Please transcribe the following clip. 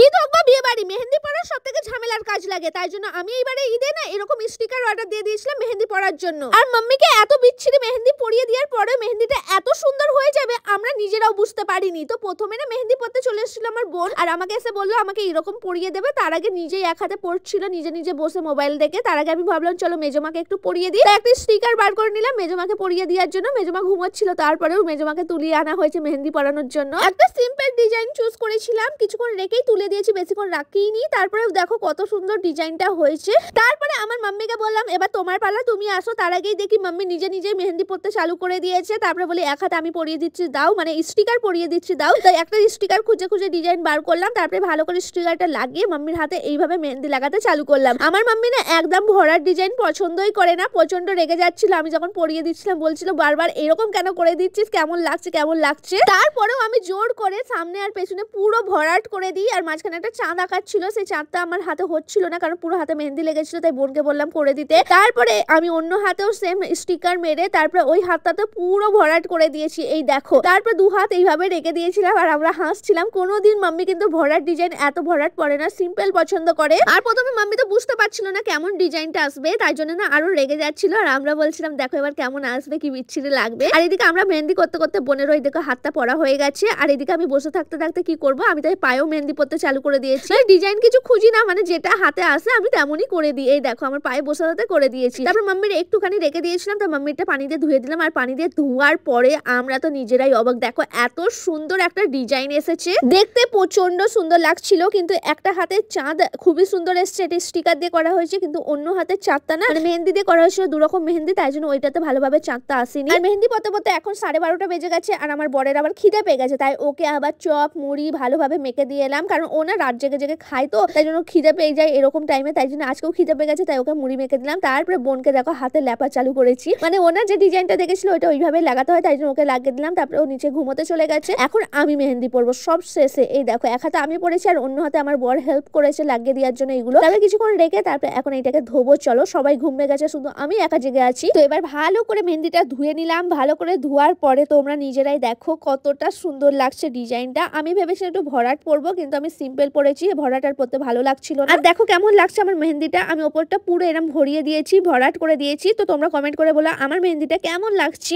ঈদ হোক বা বিয়ে বাড়ি, মেহেন্দি পড়া সব থেকে ঝামেলার কাজ লাগে। তাই জন্য আমি এইবারে ঈদে না এরকম স্টিকার অর্ডার দিয়ে দিয়েছিলাম মেহেন্দি পড়ার জন্য। আর মাম্মিকে এত বিচ্ছিরি মেহেন্দি পরিয়ে দেওয়ার পরে মেহেন্দিটা এত সুন্দর হয়ে যাবে আমরা নিজেরাও বুঝতে পারিনি। তো প্রথমে না মেহেন্দি পড়তে চলে এসেছিল আমার বোন, আর আমাকে এসে বললো আমাকে এরকম পরিয়ে দেবে। তার আগে নিজেই এক হাতে পড়ছিল, নিজে নিজে বসে মোবাইল দেখে। তার আগে আমি ভাবলাম চলো মেজমাকে একটু পরিয়ে দিই, একটা স্টিকার বার করে নিলাম মেজমাকে পরিয়ে দেওয়ার জন্য। মেজমা ঘুমাচ্ছিল, তারপরেও মেজমাকে তুলিয়ে আনা হয়েছে মেহেন্দি পরানোর জন্য। একটা সিম্পল ডিজাইন চুজ করেছিলাম, কিছুক্ষণ রেখেই তুলে দিয়েছি, বেশিক্ষণ রাখিনি। তারপরে দেখো কত সুন্দর ডিজাইনটা হয়েছে। তারপরে আমার মাম্মিকে বললাম এবার তোমার পালা, তুমি আসো। তার আগেই দেখি মাম্মি নিজে নিজে মেহেন্দি পড়তে চালু করে দিয়েছে। তারপরে বলি এক হাতে আমি পরিয়ে দিচ্ছি দাও, মানে স্টিকার পরিয়ে দিচ্ছি দাও। তাই একটা স্টিকার খুঁজে খুঁজে ডিজাইন বার করলাম, তারপরে ভালো করে স্টিকারটা লাগিয়ে মাম্মির হাতে এইভাবে মেহেন্দি লাগাতে চালু করলাম। আমার মাম্মি না একদম ভরার ডিজাইন পছন্দই করে না, প্রচন্ড রেগে যাচ্ছিল আমি যখন পরিয়ে দিচ্ছিলাম। বলছিল বারবার এরকম কেন করে দিচ্ছিস, কেমন লাগছে কেমন লাগছে। তারপরেও আমি জোর করে সামনে আর পেছনে পুরো ভরাট করে দিই। আর মাঝখানে একটা চাঁদ আঁকার ছিল, সেই চাঁদটা আমার হাতে হচ্ছিল না কারণ পুরো হাতে মেহেন্দি লেগেছিল, তাই বোনকে বললাম করে দিতে। তারপরে আমি অন্য হাতেও সেম স্টিকার মেরে তারপরে ওই হাতটাতে পুরো ভরাট করে দিয়েছি, এই দেখো। তারপরে দু হাত এইভাবে রেখে দিয়েছিলাম আর আমরা হাসছিলাম। কোনোদিন মাম্মি কিন্তু ভরাট ডিজাইন এত ভরাট পরে না, সিম্পল পছন্দ করে। আর প্রথমে মাম্মি তো বুঝতে পারছিল না কেমন ডিজাইনটা আসবে, তাই জন্য না আরো রেগে যাচ্ছিল। আর আমরা বলছিলাম দেখো এবার কেমন আসবে, কি বিচ্ছিরি লাগবে। আর এদিকে আমরা মেহেন্দি করতে করতে বোনের ওই দেখো হাতটা পরা হয়ে গেছে। আর এদিকে আমি বসে থাকতে থাকতে কি করবো, আমি তাই পায়েও মেহেন্দি পড়তে চালু করে দিয়েছি। ডিজাইন কিছু খুঁজি না, মানে যেটা হাতে আসে আমি তেমনই করে দিই। এই দেখো আমার পায়ে বসে থাকতে করে দিয়েছি। তারপর মাম্মির একটুখানি রেখে দিয়েছিলাম, তো মাম্মিরটা পানি দিয়ে ধুয়ে দিলাম। আর পানি দিয়ে ধোয়ার পরে আমরা তো নিজেরাই অবাক, দেখো এত সুন্দর একটা ডিজাইন এসেছে, দেখতে প্রচন্ড সুন্দর লাগছিল। কিন্তু একটা হাতে চাঁদ খুবই সুন্দর এসছে, এটা স্টিকার দিয়ে করা হয়েছে, কিন্তু অন্য হাতের চাঁদটা না মানে মেহেন্দি দিয়ে করা হয়েছিল দুরকম মেহেন্দি, তাই জন্য ওইটাতে ভালোভাবে চাঁদটা আসেনি। আর মেহেন্দি পড়তে পড়তে এখন 12:30 বেজে গেছে। আর আমার বরের আবার খিদে পেয়ে গেছে, তাই ওকে আবার চপ মুড়ি ভালোভাবে মেখে দিয়ে এলাম, কারণ ও না রাত জেগে জেগে খায়, তো তাই জন্য খিদে পেয়ে যায় এরকম টাইমে। তাই জন্য আজকেও খিদে পেয়ে গেছে, তাই ওকে মুড়ি মেখে দিলাম। তারপরে বোনকে দেখো হাতে ল্যাপা চালু করেছি, মানে ওনার যে ডিজাইনটা দেখেছিল ওইটা ওইভাবে লাগাতে হয়, তাই জন্য ওকে লাগিয়ে দিলাম। তারপরে ও নিচে ঘুমোতে চলে গেছে। এখন আমি মেহেন্দি পরবো সব শেষে। এই দেখো এক হাতে আমি পরেছি আর অন্য হাতে আমার বর হেল্প করেছে লাগিয়ে দেওয়ার জন্য এইগুলো। তারপরে কিছুক্ষণ রেখে তারপরে এখন এইটাকে ধোবো। চলো সবাই ঘুমিয়ে গেছে, শুধু আমি একা জেগে আছি। তো এবার ভালো করে মেহেন্দিটা ধুয়ে নিলাম। ভালো করে ধোয়ার পরে তোমরা নিজেরাই দেখো কতটা সুন্দর লাগছে ডিজাইনটা। আমি ভেবেছিলাম একটু ভরাট পরবো, কিন্তু আমি সিম্পল পরেছি, ভরাট আর পরতে ভালো লাগছিল না। আর দেখো কেমন লাগছে আমার মেহেন্দিটা, আমি ওপরটা পুরো এরকম ভরিয়ে দিয়েছি, ভরাট করে দিয়েছি। তো তোমরা কমেন্ট করে বলো আমার মেহেন্দিটা কেমন লাগছে।